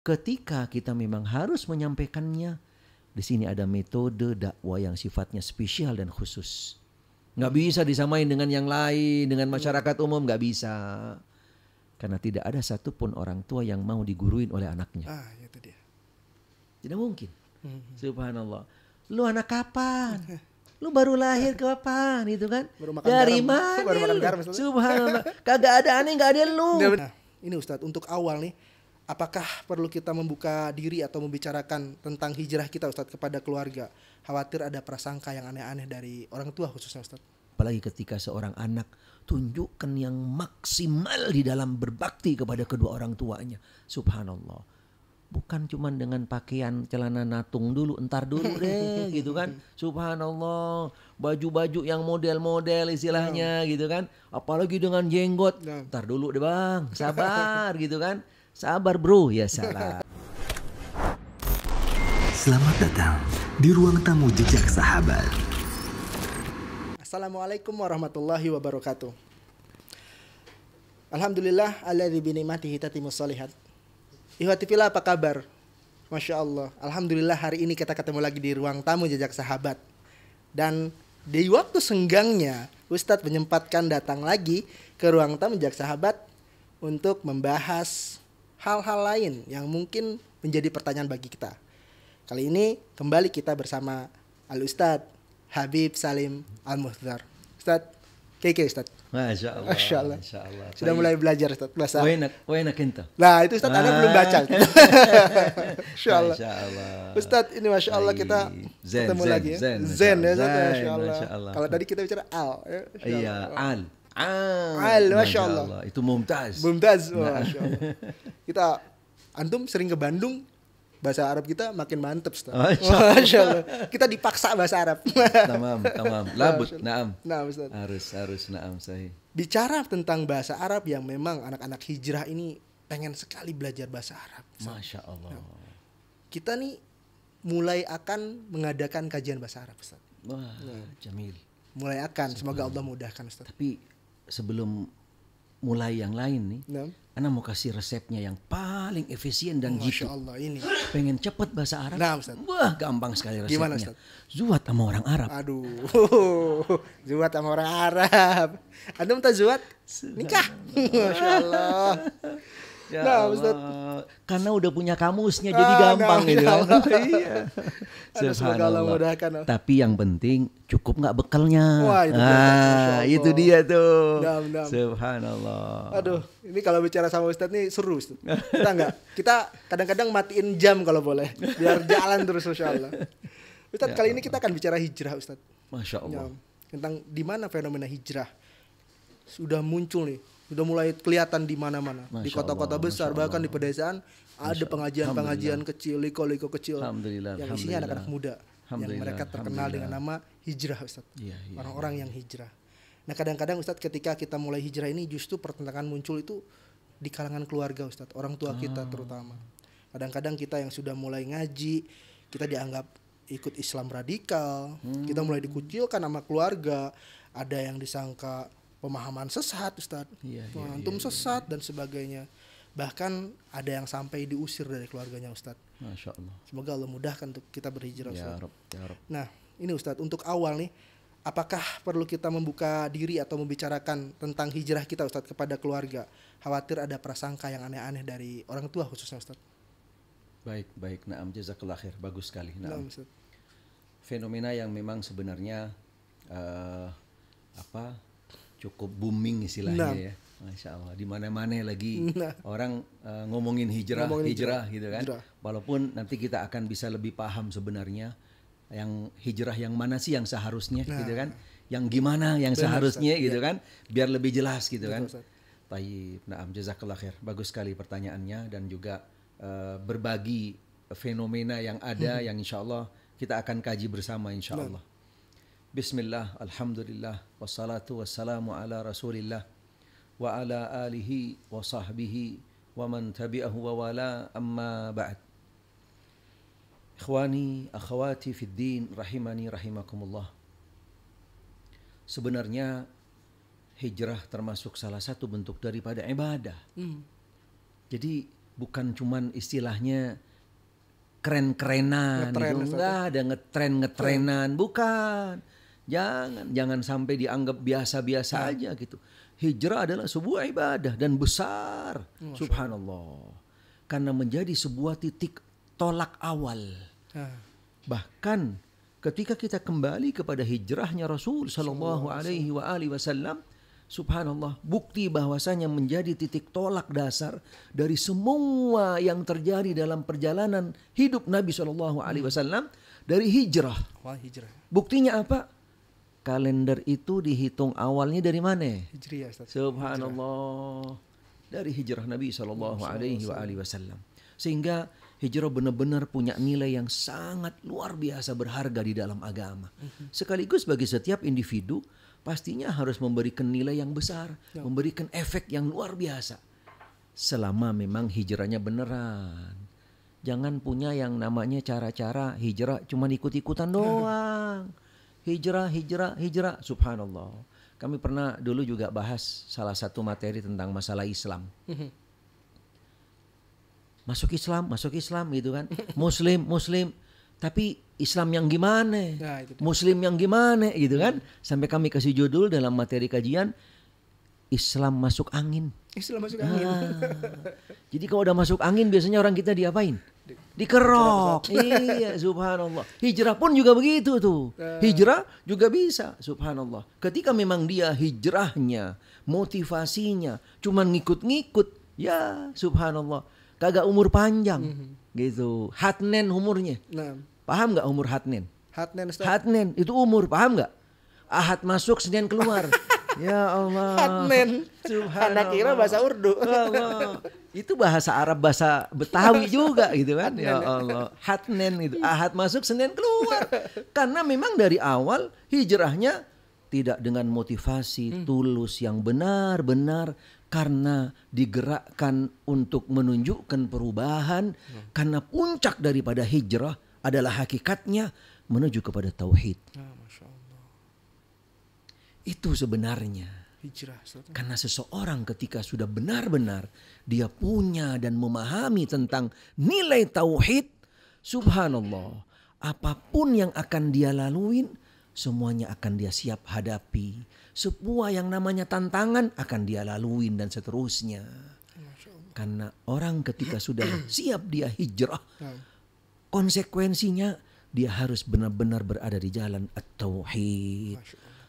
Ketika kita memang harus menyampaikannya, di sini ada metode dakwah yang sifatnya spesial dan khusus. Nggak bisa disamain dengan yang lain, dengan masyarakat umum, nggak bisa. Karena tidak ada satupun orang tua yang mau diguruin oleh anaknya. Itu dia. Tidak mungkin. Subhanallah. Lu anak kapan? Lu baru lahir kapan? Gitu kan? Dari mana? Baru makan garam. Subhanallah. Kagak ada aneh, nggak ada lu. Nah, ini Ustadz, untuk awal nih, apakah perlu kita membuka diri atau membicarakan tentang hijrah kita Ustadz kepada keluarga? Khawatir ada prasangka yang aneh-aneh dari orang tua khususnya Ustadz. Apalagi ketika seorang anak tunjukkan yang maksimal di dalam berbakti kepada kedua orang tuanya. Subhanallah. Bukan cuma dengan pakaian celana natung dulu, entar dulu deh gitu kan. Subhanallah. Baju-baju yang model-model istilahnya gitu kan. Apalagi dengan jenggot. Entar dulu deh bang, sabar gitu kan. Sabar bro, ya salah. Selamat datang di ruang tamu Jejak Sahabat. Assalamualaikum warahmatullahi wabarakatuh. Alhamdulillah alladzi bi ni'matihi tatimmus shalihat. Ikhwati fillah, apa kabar? Masya Allah. Alhamdulillah hari ini kita ketemu lagi di ruang tamu Jejak Sahabat. Dan di waktu senggangnya Ustadz menyempatkan datang lagi ke ruang tamu Jejak Sahabat untuk membahas hal-hal lain yang mungkin menjadi pertanyaan bagi kita. Kali ini kembali kita bersama Al-Ustadz Habib Salim Al-Muhdhar. Ustadz, keke Ustadz. Masya Allah. Masya Allah. Masya Allah. Sudah mulai belajar Ustadz bahasa. Wenak enta. Nah itu Ustadz, Anda belum baca. Masya Allah. Masya Allah. Ustadz, ini Masya Allah kita ketemu lagi ya. Zen ya Ustadz, Masya Allah. Kalau tadi kita bicara al. Ya, iya, al. Masya Allah. Itu mumtaz. Mumtaz, Masya Allah. Kita, antum sering ke Bandung, bahasa Arab kita makin mantep Ustaz. Masya Allah. Kita dipaksa bahasa Arab. Tamam. Labut, naam. Nah, Ustaz. Harus naam, sahih. Bicara tentang bahasa Arab yang memang anak-anak hijrah ini pengen sekali belajar bahasa Arab. Ustaz. Masya Allah. Nah, kita nih mulai akan mengadakan kajian bahasa Arab Ustaz. Wah, jamil. Mulai akan, semoga Allah mudahkan Ustaz. Tapi sebelum mulai yang lain nih, Ana mau kasih resepnya yang paling efisien dan Masya Allah ini. Pengen cepet bahasa Arab? Nah, Ustaz. Wah, gampang sekali resepnya. Gimana, Ustaz? Zuat sama orang Arab. Aduh, zuat sama orang Arab. Anda minta zuat? Nikah. Masya Allah. Ya nah, Allah. Ustaz. Karena udah punya kamusnya jadi gampang gitu kan. Iya. Semoga Allah mudahkan. Tapi yang penting cukup nggak bekalnya. Wah, itu dia tuh. Dam. Subhanallah. Aduh, ini kalau bicara sama Ustadz nih seru Ustadz. Kita kadang-kadang matiin jam kalau boleh, biar jalan terus Masya Allah. Ustadz, kali ini kita akan bicara hijrah Ustadz. Masya Allah. Tentang di mana fenomena hijrah sudah muncul nih. Sudah mulai kelihatan di mana-mana, di kota-kota besar, bahkan di pedesaan ada pengajian-pengajian kecil, liko-liko kecil yang isinya anak-anak muda yang mereka terkenal dengan nama hijrah Ustadz. Orang-orang yang hijrah. Nah, kadang-kadang Ustadz ketika kita mulai hijrah ini justru pertentangan muncul itu di kalangan keluarga Ustadz, orang tua kita terutama. Kadang-kadang kita yang sudah mulai ngaji, kita dianggap ikut Islam radikal, kita mulai dikucilkan sama keluarga, ada yang disangka pemahaman sesat Ustadz, antum sesat dan sebagainya. Bahkan ada yang sampai diusir dari keluarganya Ustadz. Masya Allah. Semoga Allah mudahkan untuk kita berhijrah Ustadz. Ya Rab. Nah ini Ustadz, untuk awal nih, apakah perlu kita membuka diri atau membicarakan tentang hijrah kita Ustadz kepada keluarga? Khawatir ada prasangka yang aneh-aneh dari orang tua khususnya Ustadz. Baik. Naam, jazakallah khair. Bagus sekali. Naam. Fenomena yang memang sebenarnya cukup booming istilahnya ya. Masya Allah. Di mana-mana lagi orang ngomongin hijrah gitu kan. Walaupun nanti kita akan bisa lebih paham sebenarnya yang hijrah yang mana sih yang seharusnya gitu kan. Yang gimana yang seharusnya gitu kan. Biar lebih jelas gitu kan. Tayyib. Naam, jazakallah khair. Bagus sekali pertanyaannya dan juga berbagi fenomena yang ada yang insya Allah kita akan kaji bersama insya Allah. Bismillah, alhamdulillah, wassalatu wassalamu ala rasulillah wa ala alihi wa sahbihi wa man tabi'ahu wa wala, amma ba'd. Ikhwani, akhwati fid din, rahimani rahimakumullah. Sebenarnya hijrah termasuk salah satu bentuk daripada ibadah. Jadi bukan cuman istilahnya keren-kerenan gitu. Enggak ada ngetren-ngetrenan, bukan. Jangan sampai dianggap biasa-biasa aja gitu. Hijrah adalah sebuah ibadah dan besar. Subhanallah. Karena menjadi sebuah titik tolak awal. Bahkan ketika kita kembali kepada hijrahnya Rasul sallallahu alaihi wasallam, subhanallah, bukti bahwasanya menjadi titik tolak dasar dari semua yang terjadi dalam perjalanan hidup Nabi sallallahu alaihi wasallam dari hijrah. Buktinya apa? Kalender itu dihitung awalnya dari mana? Hijriah, Ustaz. Subhanallah. Dari hijrah Nabi sallallahu alaihi wasallam. Sehingga hijrah benar-benar punya nilai yang sangat luar biasa berharga di dalam agama. Sekaligus bagi setiap individu pastinya harus memberikan nilai yang besar, memberikan efek yang luar biasa. Selama memang hijrahnya beneran. Jangan punya yang namanya cara-cara hijrah cuma ikut-ikutan doang. Hijrah. Subhanallah. Kami pernah dulu juga bahas salah satu materi tentang masalah Islam. Masuk Islam gitu kan. Muslim. Tapi Islam yang gimana? Muslim yang gimana gitu kan? Sampai kami kasih judul dalam materi kajian, Islam masuk angin. Jadi kalau udah masuk angin biasanya orang kita diapain? Dikerok. Iya, subhanallah. Hijrah pun juga begitu tuh. Hijrah juga bisa, subhanallah. Ketika memang dia hijrahnya, motivasinya cuman ngikut-ngikut, ya subhanallah. Kagak umur panjang gitu. Hatnen umurnya. Paham nggak umur hatnen? Hatnen itu umur, paham nggak? Ahad masuk, Senin keluar. Ya Allah. Hatnen. Anak kira bahasa Urdu. Allah. Itu bahasa Arab, bahasa Betawi juga gitu kan. Ya Allah. Hatnen itu. Ahad masuk, Senin keluar. Karena memang dari awal hijrahnya tidak dengan motivasi tulus yang benar-benar, karena digerakkan untuk menunjukkan perubahan. Karena puncak daripada hijrah adalah hakikatnya menuju kepada tauhid. Masya Allah. Itu sebenarnya hijrah. Karena seseorang ketika sudah benar-benar dia punya dan memahami tentang nilai tauhid, subhanallah, apapun yang akan dia laluin semuanya akan dia siap hadapi. Sebuah yang namanya tantangan akan dia laluin dan seterusnya. Karena orang ketika sudah siap dia hijrah, konsekuensinya dia harus benar-benar berada di jalan at-tauhid.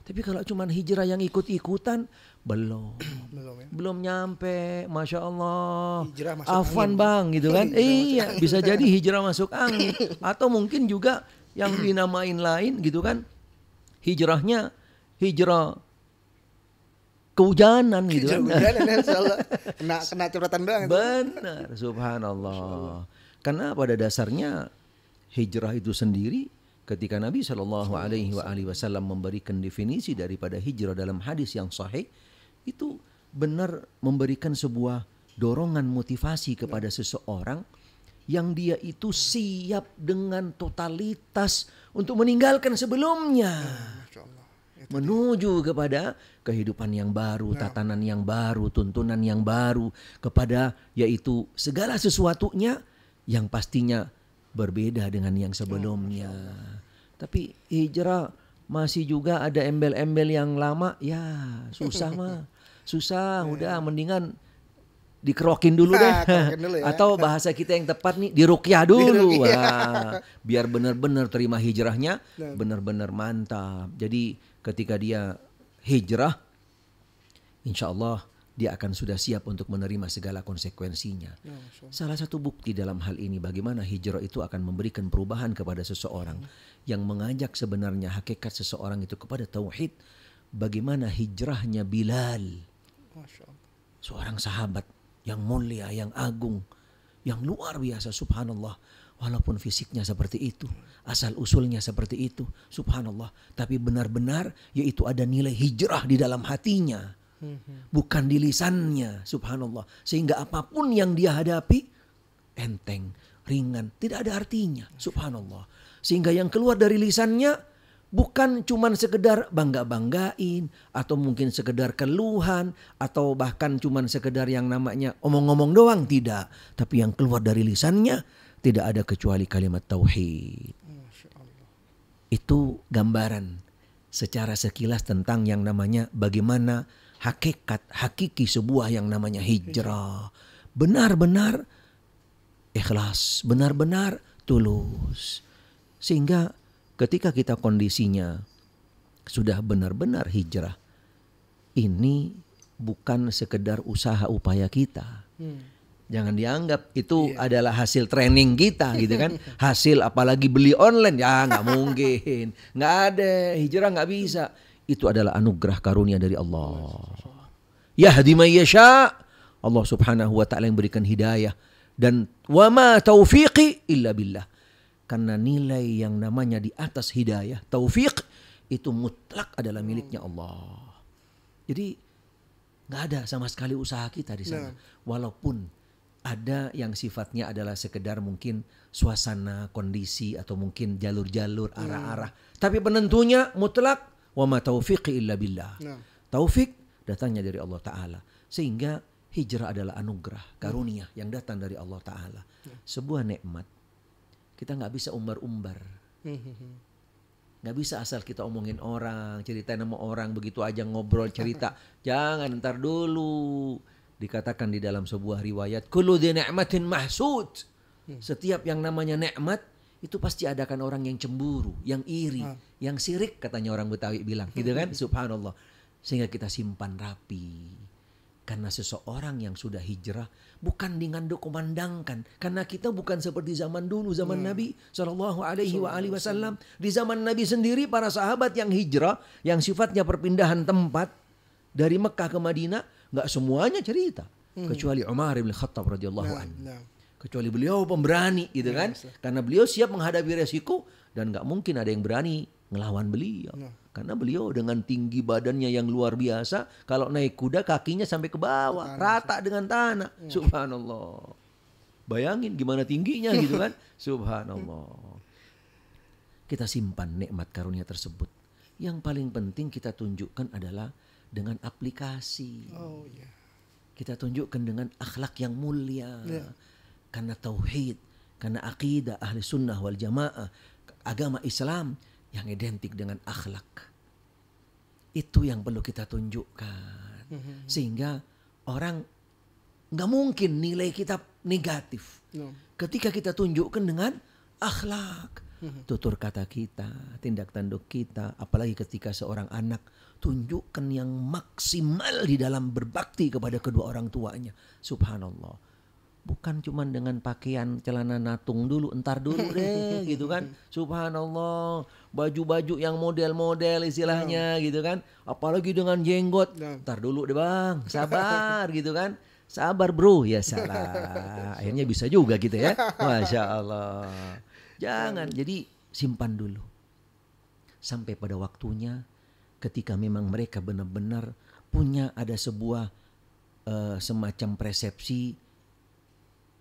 Tapi kalau cuma hijrah yang ikut-ikutan, belum nyampe, masya Allah. Afwan bang gitu kan. Iya, bisa jadi hijrah masuk angin. Atau mungkin juga yang dinamain lain gitu kan. Hijrahnya hijrah kehujanan gitu kan. Kena curhatan doang. Benar, subhanallah. Karena pada dasarnya hijrah itu sendiri, ketika Nabi Shallallahu Alaihi Wasallam memberikan definisi daripada hijrah dalam hadis yang sahih, itu benar memberikan sebuah dorongan motivasi kepada seseorang yang dia itu siap dengan totalitas untuk meninggalkan sebelumnya, menuju kepada kehidupan yang baru, tatanan yang baru, tuntunan yang baru, kepada yaitu segala sesuatunya yang pastinya berbeda dengan yang sebelumnya. Tapi hijrah masih juga ada embel-embel yang lama, ya susah mah. Susah, udah mendingan dikerokin dulu deh. Ya. Atau bahasa kita yang tepat nih, diruqyah dulu. Wah, biar benar-benar terima hijrahnya, benar-benar mantap. Jadi ketika dia hijrah, insya Allah dia akan sudah siap untuk menerima segala konsekuensinya. Salah satu bukti dalam hal ini bagaimana hijrah itu akan memberikan perubahan kepada seseorang yang mengajak sebenarnya hakikat seseorang itu kepada tauhid. Bagaimana hijrahnya Bilal, seorang sahabat yang mulia, yang agung, yang luar biasa, subhanallah. Walaupun fisiknya seperti itu, asal usulnya seperti itu, subhanallah. Tapi benar-benar yaitu ada nilai hijrah di dalam hatinya. Bukan di lisannya, subhanallah. Sehingga apapun yang dia hadapi, enteng, ringan, tidak ada artinya, subhanallah. Sehingga yang keluar dari lisannya bukan cuman sekedar bangga-banggain atau mungkin sekedar keluhan atau bahkan cuman sekedar yang namanya omong-omong doang, tidak. Tapi yang keluar dari lisannya tidak ada kecuali kalimat tauhid. Itu gambaran secara sekilas tentang yang namanya bagaimana hakiki sebuah yang namanya hijrah. Benar-benar ikhlas, benar-benar tulus. Sehingga ketika kita kondisinya sudah benar-benar hijrah, ini bukan sekedar usaha upaya kita. Jangan dianggap itu adalah hasil training kita gitu kan. Hasil apalagi beli online, ya nggak mungkin. Nggak ada, hijrah nggak bisa. Itu adalah anugerah karunia dari Allah. Yahdi may yasha. Allah subhanahu wa ta'ala yang berikan hidayah. Dan wa ma taufiqi illa billah. Karena nilai yang namanya di atas hidayah, taufik, itu mutlak adalah miliknya Allah. Jadi nggak ada sama sekali usaha kita di sana. Walaupun ada yang sifatnya adalah sekedar mungkin suasana, kondisi, atau mungkin jalur-jalur, arah-arah. Tapi penentunya mutlak, wa ma taufiqi illa billah. Taufik datangnya dari Allah Ta'ala. Sehingga hijrah adalah anugerah, karunia yang datang dari Allah Ta'ala. Sebuah nikmat. Kita nggak bisa umbar-umbar, nggak bisa asal kita omongin orang, ceritain sama orang begitu aja ngobrol cerita. Jangan, ntar dulu. Dikatakan di dalam sebuah riwayat, kullu dhi ni'matin mahsud. Setiap yang namanya nikmat itu pasti adakan orang yang cemburu, yang iri, yang sirik, katanya orang Betawi bilang, gitu kan? Subhanallah. Sehingga kita simpan rapi. Karena seseorang yang sudah hijrah bukan dengan dikumandangkan. Karena kita bukan seperti zaman dulu, zaman Nabi SAW. Di zaman Nabi sendiri para sahabat yang hijrah, yang sifatnya perpindahan tempat dari Mekah ke Madinah, nggak semuanya cerita. Kecuali Umar bin Khattab radhiyallahu anhu. Kecuali beliau pemberani gitu kan. Karena beliau siap menghadapi resiko dan nggak mungkin ada yang berani ngelawan beliau. Karena beliau dengan tinggi badannya yang luar biasa, kalau naik kuda kakinya sampai ke bawah, rata dengan tanah. Subhanallah. Bayangin gimana tingginya gitu kan. Subhanallah. Kita simpan nikmat karunia tersebut. Yang paling penting kita tunjukkan adalah dengan aplikasi. Kita tunjukkan dengan akhlak yang mulia. Karena tauhid, karena akidah ahli sunnah wal jamaah, agama Islam yang identik dengan akhlak. Itu yang perlu kita tunjukkan. Sehingga orang gak mungkin nilai kita negatif. Ketika kita tunjukkan dengan akhlak. Tutur kata kita, tindak tanduk kita. Apalagi ketika seorang anak, tunjukkan yang maksimal di dalam berbakti kepada kedua orang tuanya. Subhanallah. Bukan cuma dengan pakaian celana natung dulu, entar dulu deh gitu kan. Subhanallah, baju-baju yang model-model istilahnya gitu kan. Apalagi dengan jenggot, entar dulu deh bang, sabar gitu kan. Sabar bro, ya salah. Akhirnya bisa juga gitu ya. Masya Allah. Jangan, jadi simpan dulu. Sampai pada waktunya ketika memang mereka benar-benar punya ada sebuah semacam persepsi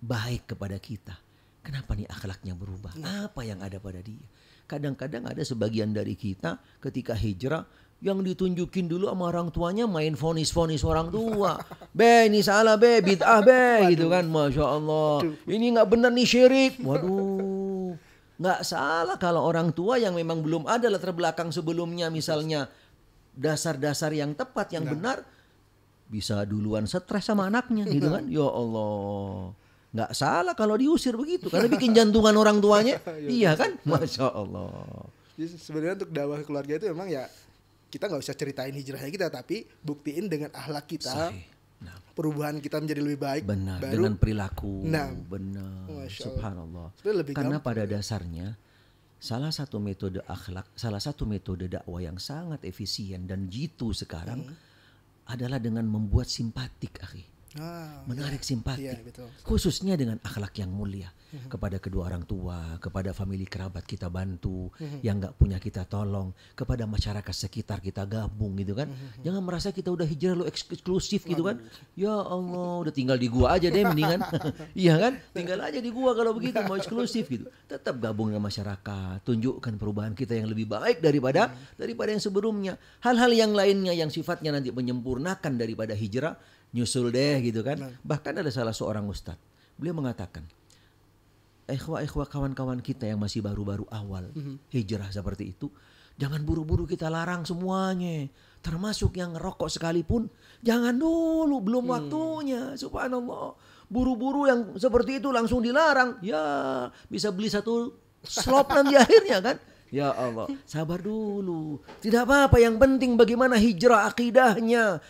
baik kepada kita. Kenapa nih akhlaknya berubah? Apa yang ada pada dia? Kadang-kadang ada sebagian dari kita ketika hijrah yang ditunjukin dulu sama orang tuanya main vonis-vonis orang tua. Be, ini salah be, bid'ah be, gitu kan. Masya Allah. Ini gak benar nih syirik. Waduh. Gak salah kalau orang tua yang memang belum ada latar belakang sebelumnya misalnya dasar-dasar yang tepat, yang benar, bisa duluan stres sama anaknya gitu kan. Ya Allah. Nggak salah kalau diusir begitu karena bikin jantungan orang tuanya. Iya kan? Masya Allah. Jadi sebenarnya untuk dakwah keluarga itu memang ya kita nggak usah ceritain hijrahnya kita, tapi buktiin dengan akhlak kita. Perubahan kita menjadi lebih baik. Benar, baru, dengan perilaku. Benar. Subhanallah. Karena pada dasarnya salah satu metode akhlak, salah satu metode dakwah yang sangat efisien dan jitu sekarang adalah dengan membuat simpatik, akhi. menarik simpati, betul. khususnya dengan akhlak yang mulia kepada kedua orang tua, kepada famili kerabat kita bantu, yang nggak punya kita tolong, kepada masyarakat sekitar kita gabung gitu kan. Jangan merasa kita udah hijrah lo eksklusif gitu kan. Ya Allah, udah tinggal di gua aja deh mendingan. Iya kan? Tinggal aja di gua kalau begitu mau eksklusif gitu. Tetap gabung dengan masyarakat, tunjukkan perubahan kita yang lebih baik daripada yang sebelumnya. Hal-hal yang lainnya yang sifatnya nanti menyempurnakan daripada hijrah, nyusul deh gitu kan. Bahkan ada salah seorang ustadz, beliau mengatakan, ikhwah kawan-kawan kita yang masih baru-baru awal hijrah seperti itu, jangan buru-buru kita larang semuanya, termasuk yang ngerokok sekalipun, jangan dulu, belum waktunya. Subhanallah, buru-buru yang seperti itu langsung dilarang, ya bisa beli satu slop nanti akhirnya kan. Ya Allah, sabar dulu. Tidak apa-apa, yang penting bagaimana hijrah akidahnya,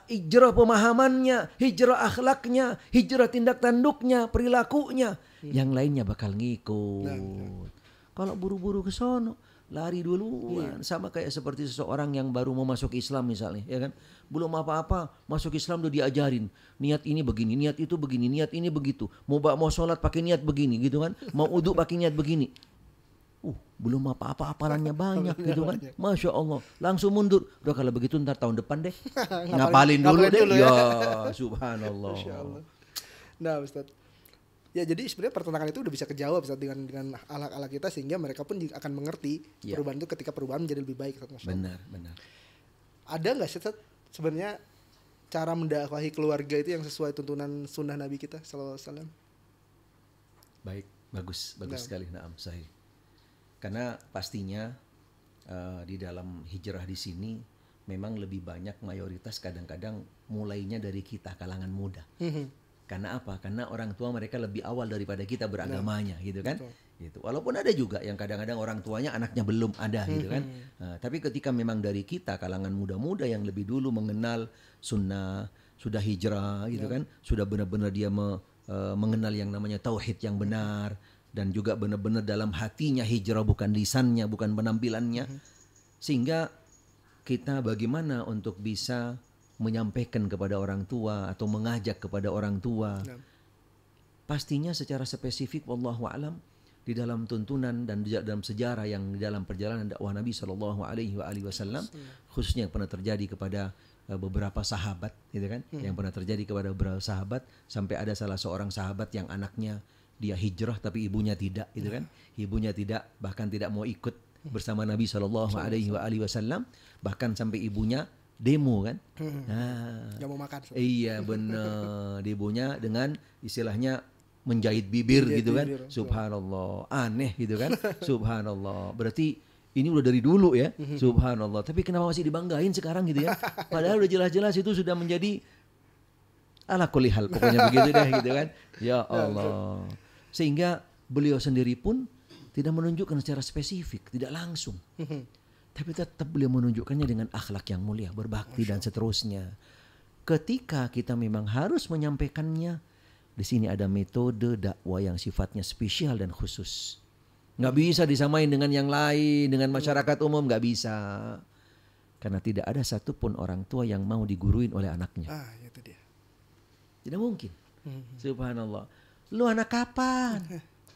hijrah pemahamannya, hijrah akhlaknya, hijrah tindak tanduknya, perilakunya. Yang lainnya bakal ngikut. Kalau buru-buru ke sono, lari duluan. Sama kayak seperti seseorang yang baru mau masuk Islam misalnya, ya kan? Belum apa-apa, masuk Islam udah diajarin. Niat ini begini, niat itu begini, niat ini begitu. Mau sholat pakai niat begini gitu kan. Mau uduk pakai niat begini. Belum apa-apa, apalannya banyak gitu kan. Masya Allah, langsung mundur. Udah kalau begitu ntar tahun depan deh. Ngapalin dulu deh. Ya, subhanallah. Nah Ustaz, ya jadi sebenarnya pertentangan itu udah bisa kejawab Ustaz dengan alat-alat kita, sehingga mereka pun juga akan mengerti perubahan itu ketika perubahan menjadi lebih baik Ustaz. Benar. Ada nggak Ustaz sebenarnya cara mendakwahi keluarga itu yang sesuai tuntunan sunnah Nabi kita sallallahu alaihi wasallam? Baik, bagus sekali. Naam, sahih. Karena pastinya di dalam hijrah di sini memang lebih banyak mayoritas kadang-kadang mulainya dari kita kalangan muda. Karena apa? Karena orang tua mereka lebih awal daripada kita beragamanya gitu kan. Gitu. Walaupun ada juga yang kadang-kadang orang tuanya anaknya belum ada gitu kan. Tapi ketika memang dari kita kalangan muda-muda yang lebih dulu mengenal sunnah, sudah hijrah gitu kan, sudah benar-benar dia mengenal yang namanya tauhid yang benar, dan juga benar-benar dalam hatinya hijrah, bukan lisannya, bukan penampilannya. Sehingga kita bagaimana untuk bisa menyampaikan kepada orang tua atau mengajak kepada orang tua. Pastinya secara spesifik wallahu alam di dalam tuntunan dan di dalam sejarah yang di dalam perjalanan dakwah Nabi sallallahu alaihi wasallam, khususnya yang pernah terjadi kepada beberapa sahabat gitu kan. Yang pernah terjadi kepada beberapa sahabat, sampai ada salah seorang sahabat yang anaknya dia hijrah tapi ibunya tidak gitu kan. Ibunya tidak, bahkan tidak mau ikut bersama Nabi sallallahu alaihi wasallam, bahkan sampai ibunya demo kan. Gak mau makan. Iya benar. Ibunya dengan istilahnya menjahit bibir gitu kan. Subhanallah, aneh gitu kan. Subhanallah. Berarti ini udah dari dulu ya. Subhanallah. Tapi kenapa masih dibanggain sekarang gitu ya? Padahal udah jelas-jelas itu sudah menjadi ala kulli hal, pokoknya begitu deh gitu kan. Ya Allah. Sehingga beliau sendiri pun tidak menunjukkan secara spesifik, tidak langsung. Tapi tetap beliau menunjukkannya dengan akhlak yang mulia, berbakti dan seterusnya. Ketika kita memang harus menyampaikannya, di sini ada metode dakwah yang sifatnya spesial dan khusus. Nggak bisa disamain dengan yang lain, dengan masyarakat umum, nggak bisa. Karena tidak ada satupun orang tua yang mau diguruin oleh anaknya. Itu dia. Tidak mungkin. Subhanallah. Lu anak kapan?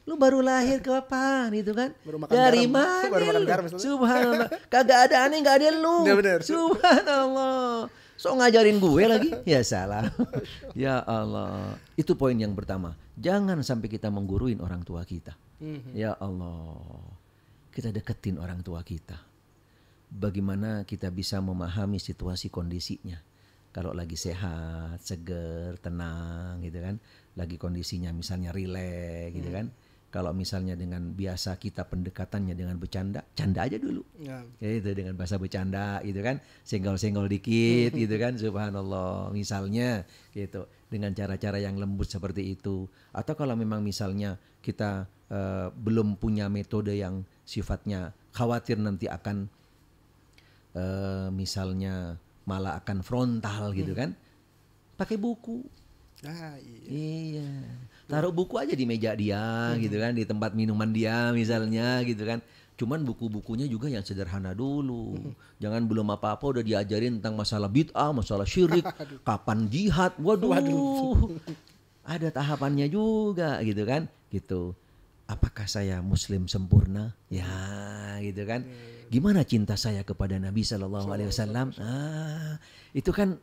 Lu baru lahir kapan gitu kan? Dari mana? Baru makan garam. Subhanallah. Kagak ada aneh, nggak ada lu. Subhanallah. So ngajarin gue lagi? Ya salah. Ya Allah. Itu poin yang pertama. Jangan sampai kita mengguruin orang tua kita. Ya Allah. Kita deketin orang tua kita. Bagaimana kita bisa memahami situasi kondisinya. Kalau lagi sehat, seger, tenang gitu kan. Lagi kondisinya misalnya rileks gitu kan. Kalau misalnya dengan biasa kita pendekatannya dengan bercanda, canda aja dulu. Itu dengan bahasa bercanda gitu kan. Senggol-senggol dikit gitu kan. Subhanallah. Misalnya gitu. Dengan cara-cara yang lembut seperti itu. Atau kalau memang misalnya kita belum punya metode yang sifatnya khawatir nanti akan misalnya malah akan frontal gitu kan, pakai buku. Iya. Taruh buku aja di meja dia gitu kan, di tempat minuman dia misalnya gitu kan. Cuman buku-bukunya juga yang sederhana dulu. Jangan belum apa-apa udah diajarin tentang masalah bid'ah, masalah syirik, kapan jihad. Waduh. Ada tahapannya juga gitu kan. Gitu. Apakah saya muslim sempurna? Ya, gitu kan. Gimana cinta saya kepada Nabi SAW? Itu kan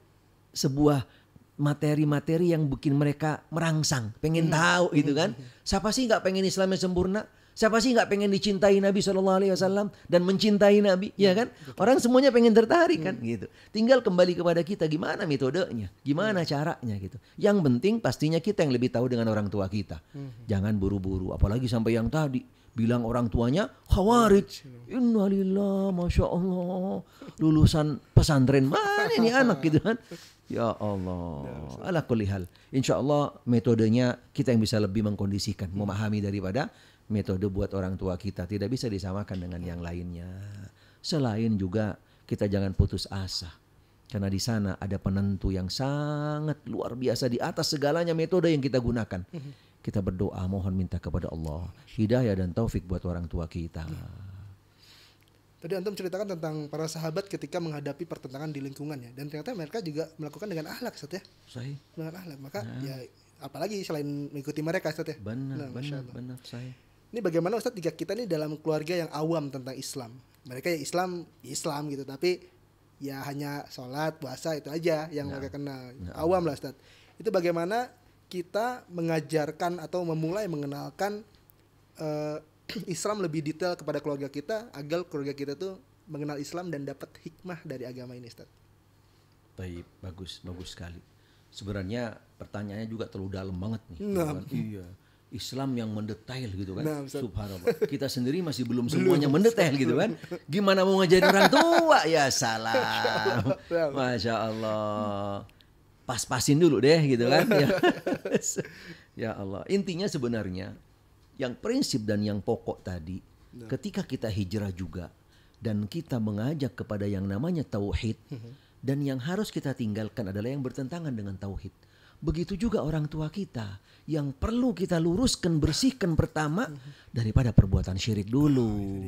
sebuah materi-materi yang bikin mereka merangsang, pengen tahu gitu kan. Siapa sih nggak pengen Islamnya sempurna? Siapa sih nggak pengen dicintai Nabi SAW dan mencintai Nabi, ya kan? Orang semuanya pengen tertarik kan, gitu. Tinggal kembali kepada kita, gimana metodenya, gimana caranya gitu. Yang penting pastinya kita yang lebih tahu dengan orang tua kita. Jangan buru-buru, apalagi sampai yang tadi bilang orang tuanya Khawarij. Innalillah, masya Allah, lulusan pesantren mana ini anak gitu kan? Ya Allah, ala kulli hal. Insya Allah metodenya kita yang bisa lebih mengkondisikan, memahami daripada metode buat orang tua kita. Tidak bisa disamakan dengan yang lainnya. Selain juga kita jangan putus asa. Karena di sana ada penentu yang sangat luar biasa di atas segalanya metode yang kita gunakan. Kita berdoa mohon minta kepada Allah hidayah dan taufik buat orang tua kita. Tadi antum ceritakan tentang para sahabat ketika menghadapi pertentangan di lingkungannya, dan ternyata mereka juga melakukan dengan akhlak, Ustaz ya. Sahih. Dengan akhlak. Maka ya apalagi selain mengikuti mereka, Ustaz ya. Benar, sahih. Ini bagaimana Ustaz jika kita ini dalam keluarga yang awam tentang Islam. Mereka ya Islam gitu, tapi ya hanya sholat, puasa itu aja yang mereka kenal. Awam lah Ustaz. Itu bagaimana kita mengajarkan atau memulai mengenalkan Islam lebih detail kepada keluarga kita agar keluarga kita tuh mengenal Islam dan dapat hikmah dari agama ini, Ustaz. Baik, bagus sekali. Sebenarnya pertanyaannya juga terlalu dalam banget nih. Iya. Islam yang mendetail gitu kan. Subhanallah. Kita sendiri masih belum semuanya mendetail gitu kan. Gimana mau ngajarin orang tua? Ya salam. Masya Allah. Pas-pasin dulu deh gitu kan. Ya Allah. Intinya sebenarnya yang prinsip dan yang pokok tadi, ketika kita hijrah juga dan kita mengajak kepada yang namanya tauhid, dan yang harus kita tinggalkan adalah yang bertentangan dengan tauhid. Begitu juga orang tua kita yang perlu kita luruskan, bersihkan pertama daripada perbuatan syirik dulu.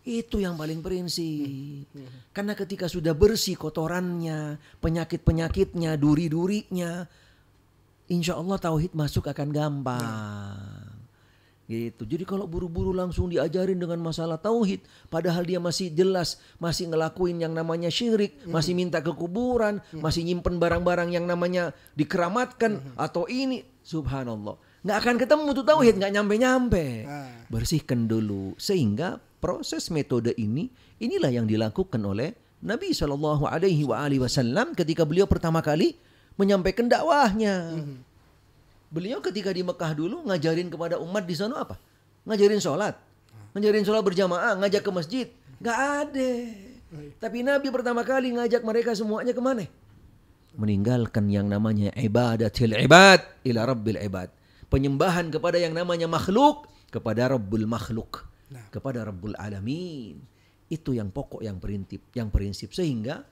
Itu yang paling prinsip. Karena ketika sudah bersih kotorannya, penyakit-penyakitnya, duri-durinya, insya Allah tauhid masuk akan gampang. Gitu. Jadi kalau buru-buru langsung diajarin dengan masalah tauhid, padahal dia masih jelas, masih ngelakuin yang namanya syirik, masih minta ke kuburan, masih nyimpen barang-barang yang namanya dikeramatkan atau ini, subhanallah, nggak akan ketemu tuh tauhid, nggak nyampe-nyampe. Bersihkan dulu, sehingga proses metode inilah yang dilakukan oleh Nabi SAW ketika beliau pertama kali menyampaikan dakwahnya. Beliau ketika di Mekah dulu ngajarin kepada umat di sana apa? Ngajarin sholat berjamaah, ngajak ke masjid. Gak ada. Tapi Nabi pertama kali ngajak mereka semuanya kemana? Meninggalkan yang namanya ibadatil ibad ila rabbil ibad. Penyembahan kepada yang namanya makhluk kepada Rabbul makhluk. Kepada Rabbul alamin. Itu yang pokok, yang prinsip. Sehingga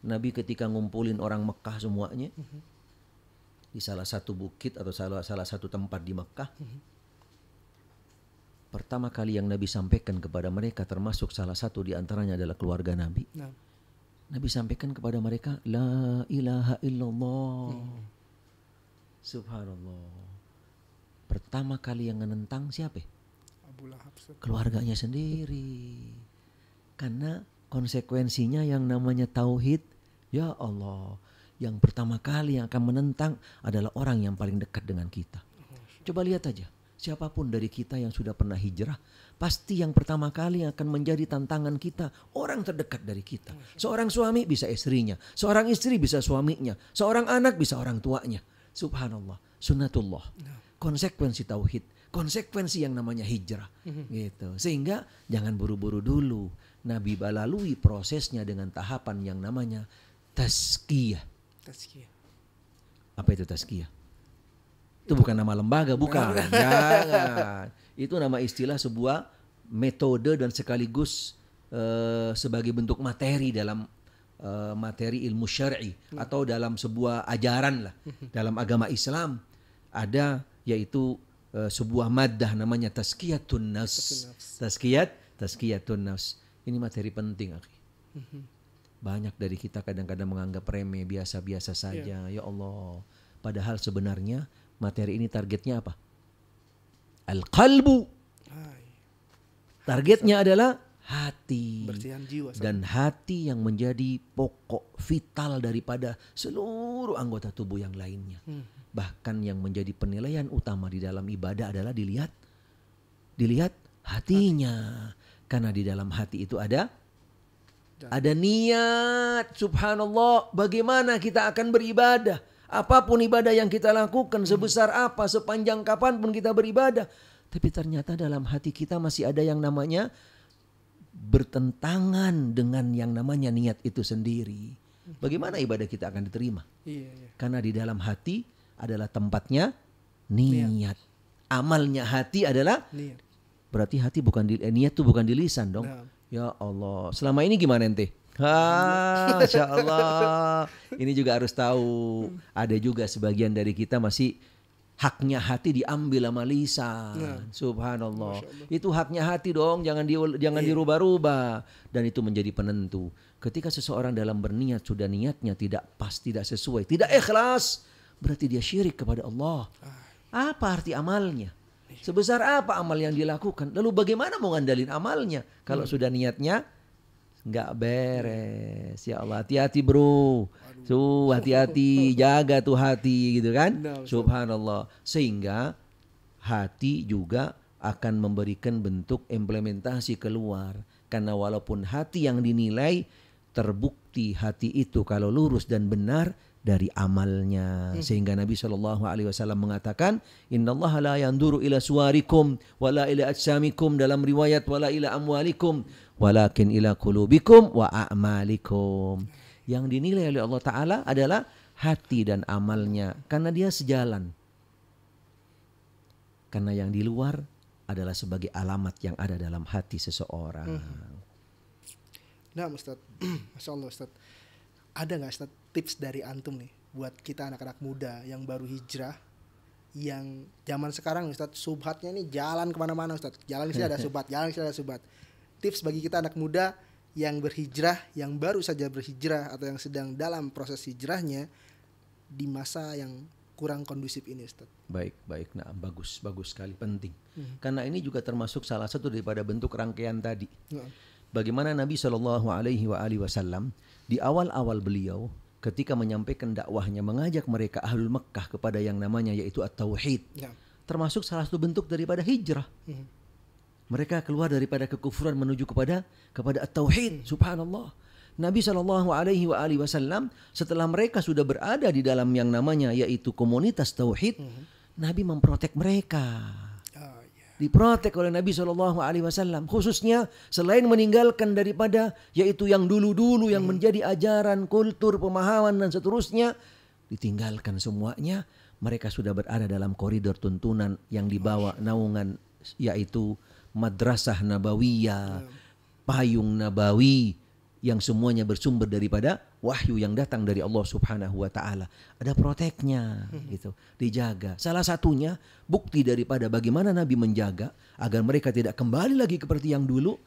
Nabi ketika ngumpulin orang Mekah semuanya di salah satu bukit atau salah satu tempat di Mekah, pertama kali yang Nabi sampaikan kepada mereka, termasuk salah satu di antaranya adalah keluarga Nabi. Nabi sampaikan kepada mereka, La ilaha illallah. Subhanallah. Pertama kali yang menentang siapa? Abu Lahab. Keluarganya sendiri. Karena konsekuensinya yang namanya tauhid, ya Allah, yang pertama kali yang akan menentang adalah orang yang paling dekat dengan kita. Coba lihat aja, siapapun dari kita yang sudah pernah hijrah, pasti yang pertama kali yang akan menjadi tantangan kita, orang terdekat dari kita. Seorang suami bisa istrinya, seorang istri bisa suaminya, seorang anak bisa orang tuanya. Subhanallah, sunnatullah. Konsekuensi tauhid, konsekuensi yang namanya hijrah. Gitu. Sehingga jangan buru-buru dulu. Nabi melalui prosesnya dengan tahapan yang namanya tazkiyah. Apa itu tazkiyah? Itu bukan nama lembaga, bukan. Jangan. Itu nama istilah sebuah metode dan sekaligus sebagai bentuk materi dalam materi ilmu syar'i atau dalam sebuah ajaran lah. Dalam agama Islam ada yaitu sebuah maddah namanya tazkiyatun nafs. Tazkiyat Tazkiyatun nafs. Ini materi penting, akhi. Banyak dari kita kadang-kadang menganggap remeh, biasa-biasa saja. Ya Allah. Padahal sebenarnya materi ini targetnya apa? Al-qalbu. Targetnya adalah hati. Bersihan jiwa. Dan hati yang menjadi pokok vital daripada seluruh anggota tubuh yang lainnya. Bahkan yang menjadi penilaian utama di dalam ibadah adalah dilihat hatinya. Karena di dalam hati itu ada niat. Subhanallah, bagaimana kita akan beribadah. Apapun ibadah yang kita lakukan, sebesar apa, sepanjang kapanpun kita beribadah. Tapi ternyata dalam hati kita masih ada yang namanya bertentangan dengan yang namanya niat itu sendiri. Bagaimana ibadah kita akan diterima? Karena di dalam hati adalah tempatnya niat. Amalnya hati adalah niat. Berarti hati niat itu bukan di lisan dong. Ya Allah, selama ini gimana ente? Masya Allah. Ini juga harus tahu. Ada juga sebagian dari kita masih haknya hati diambil sama lisan. Subhanallah. Itu haknya hati dong, jangan dirubah-rubah. Dan itu menjadi penentu. Ketika seseorang dalam berniat sudah niatnya tidak pas, tidak sesuai, tidak ikhlas, berarti dia syirik kepada Allah. Apa arti amalnya? Sebesar apa amal yang dilakukan? Lalu bagaimana mau ngandalin amalnya kalau sudah niatnya nggak beres? Ya Allah, hati-hati bro. Hati-hati, jaga tuh hati gitu kan. Subhanallah. Sehingga hati juga akan memberikan bentuk implementasi keluar. Karena walaupun hati yang dinilai, terbukti hati itu kalau lurus dan benar dari amalnya. Sehingga Nabi SAW mengatakan, innallaha la yanduru ila suwarikum wala ila ajsamikum, dalam riwayat wala ila amwalikum walakin ila qulubikum wa a'malikum. Yang dinilai oleh Allah Ta'ala adalah hati dan amalnya. Karena dia sejalan. Karena yang di luar adalah sebagai alamat yang ada dalam hati seseorang. Nah Ustaz, Masya Allah Ustaz, ada gak Ustaz tips dari antum nih buat kita anak-anak muda yang baru hijrah, yang zaman sekarang Ustaz subhatnya nih jalan kemana-mana Ustaz, jalan sini ada subhat, jalan sini ada subhat. Tips bagi kita anak muda yang berhijrah, yang baru saja berhijrah atau yang sedang dalam proses hijrahnya di masa yang kurang kondusif ini Ustaz. Baik. Nah, bagus sekali, penting. Karena ini juga termasuk salah satu daripada bentuk rangkaian tadi. Bagaimana Nabi SAW di awal-awal beliau ketika menyampaikan dakwahnya, mengajak mereka Ahlul Mekkah kepada yang namanya yaitu at-tauhid. Termasuk salah satu bentuk daripada hijrah. Mereka keluar daripada kekufuran menuju kepada at-tauhid. Subhanallah. Nabi SAW setelah mereka sudah berada di dalam yang namanya yaitu komunitas tauhid, Nabi memprotek mereka. Diprotek oleh Nabi SAW, khususnya selain meninggalkan daripada yaitu yang dulu-dulu yang menjadi ajaran, kultur, pemahaman dan seterusnya, ditinggalkan semuanya. Mereka sudah berada dalam koridor tuntunan yang dibawa naungan yaitu madrasah nabawiyah, payung nabawi, yang semuanya bersumber daripada wahyu yang datang dari Allah Subhanahu wa taala. Ada proteknya gitu, dijaga. Salah satunya bukti daripada bagaimana Nabi menjaga agar mereka tidak kembali lagi seperti yang dulu.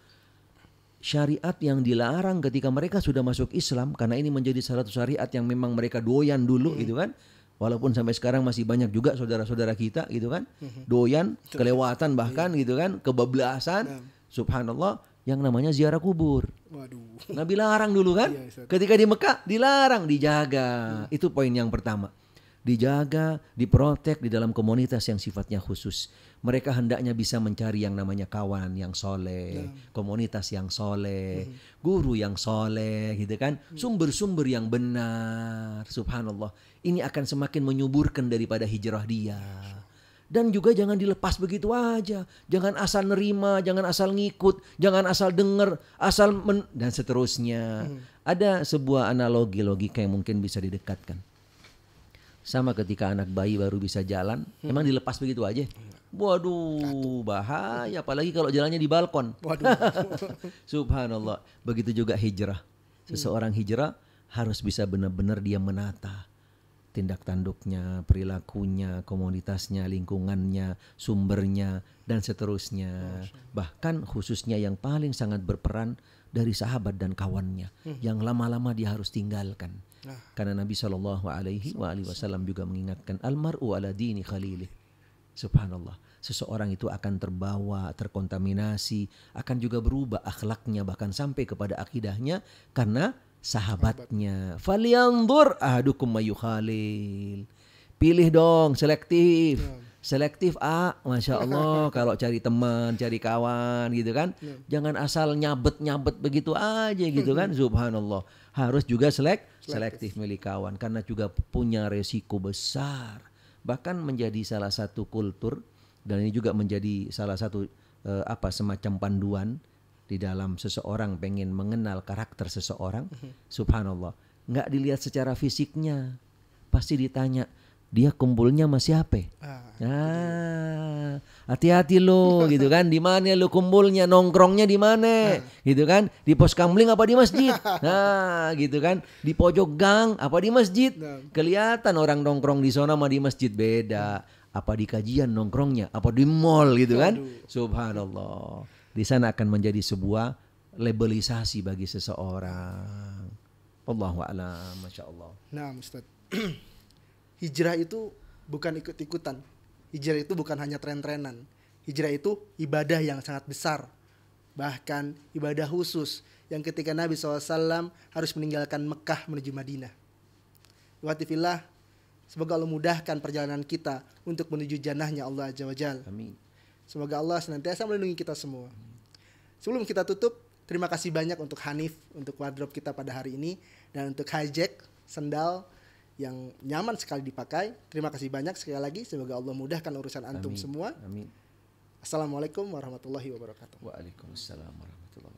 Syariat yang dilarang ketika mereka sudah masuk Islam, karena ini menjadi salah satu syariat yang memang mereka doyan dulu gitu kan. Walaupun sampai sekarang masih banyak juga saudara-saudara kita gitu kan, doyan, kelewatan bahkan gitu kan, kebablasan. Subhanallah, yang namanya ziarah kubur. Nabi larang dulu kan. Ketika di Mekah dilarang, dijaga. Itu poin yang pertama. Dijaga, diprotek di dalam komunitas yang sifatnya khusus. Mereka hendaknya bisa mencari yang namanya kawan yang soleh, komunitas yang soleh, guru yang soleh gitu kan, sumber-sumber yang benar. Subhanallah. Ini akan semakin menyuburkan daripada hijrah dia. Dan juga jangan dilepas begitu aja. Jangan asal nerima, jangan asal ngikut, jangan asal denger, dan seterusnya. Ada sebuah analogi logika yang mungkin bisa didekatkan. Sama ketika anak bayi baru bisa jalan, emang dilepas begitu aja? Waduh, bahaya. Apalagi kalau jalannya di balkon. Subhanallah. Begitu juga hijrah. Seseorang hijrah harus bisa benar-benar dia menata. tindak tanduknya, perilakunya, komunitasnya, lingkungannya, sumbernya, dan seterusnya. Bahkan khususnya yang paling sangat berperan dari sahabat dan kawannya, yang lama-lama dia harus tinggalkan. Karena Nabi SAW juga mengingatkan, almar'u ala dini khalilih. Subhanallah, seseorang itu akan terbawa, terkontaminasi, akan juga berubah akhlaknya, bahkan sampai kepada akidahnya karena sahabatnya. Falyanzur ahadukum mayukhalil. Pilih dong, selektif. Selektif, Masya Allah, kalau cari teman, cari kawan gitu kan. Jangan asal nyabet-nyabet begitu aja gitu kan. Subhanallah. Harus juga selektif milih kawan, karena juga punya resiko besar. Bahkan menjadi salah satu kultur, dan ini juga menjadi salah satu semacam panduan di dalam seseorang pengen mengenal karakter seseorang. Subhanallah, nggak dilihat secara fisiknya, pasti ditanya dia kumpulnya sama siapa. Hati-hati lo gitu kan, di mana lo kumpulnya, nongkrongnya di mana, gitu kan, di pos kamling apa di masjid, gitu kan, di pojok gang apa di masjid. Kelihatan orang nongkrong di sana sama di masjid beda. Apa di kajian nongkrongnya, apa di mall gitu kan. Subhanallah, di sana akan menjadi sebuah labelisasi bagi seseorang. Allahu a'lam, Masya Allah. Nah Ustaz, hijrah itu bukan ikut-ikutan. Hijrah itu bukan hanya tren-trenan. Hijrah itu ibadah yang sangat besar. Bahkan ibadah khusus yang ketika Nabi SAW harus meninggalkan Mekah menuju Madinah. Watifillah, semoga Allah mudahkan perjalanan kita untuk menuju jannahnya Allah Azza wa Jalla. Amin. Semoga Allah senantiasa melindungi kita semua. Sebelum kita tutup, terima kasih banyak untuk Hanif, untuk wardrobe kita pada hari ini, dan untuk hijack, sendal yang nyaman sekali dipakai. Terima kasih banyak sekali lagi. Semoga Allah mudahkan urusan antum semua. Amin. Assalamualaikum warahmatullahi wabarakatuh. Waalaikumsalam warahmatullahi wabarakatuh.